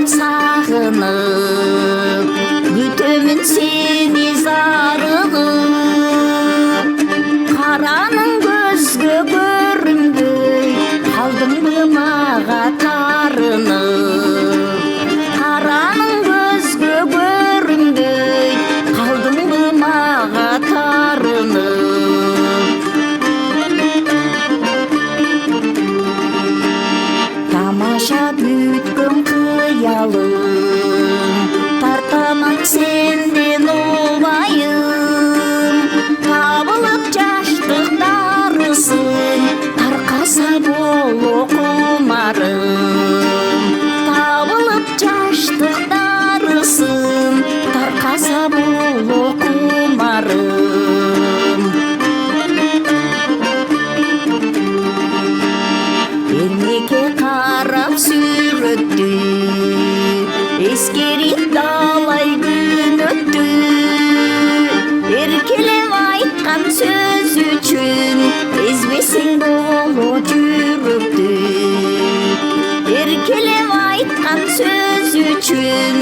сағынып, күтемін сені зарығып. Қараның көзге көрінбей, қалдың бы маға тарынып. Қараның көзге көрінбей, қалдың бы маға тарынып. Тамаша бүткім қиялым, тартамын сенден обайым. Табылып жаштық дарысын, тарқаса болу құмарым. Табылып жаштық дарысын, тарқаса болу құмарым. Ермеке қарап сүйретті, ескеріп далай күн өтті. Еркелеп айтқан сөз үшін, ezбесең болу жүріпті. Еркелеп айтқан сөз үшін,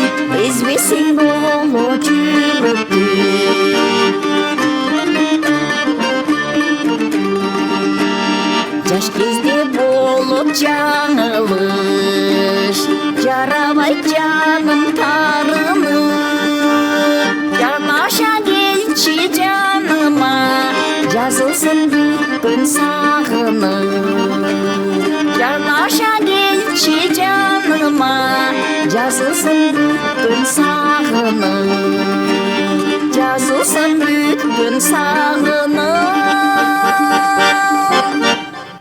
ezбесең болу жүріпті. Жаш кезде болып жаңылыш, жарабай жаным тарынып. Жанаша келші жаныма, жазылсын бүткін сағынып. Жанаша келші жаныма, жазылсын бүткін сағынып.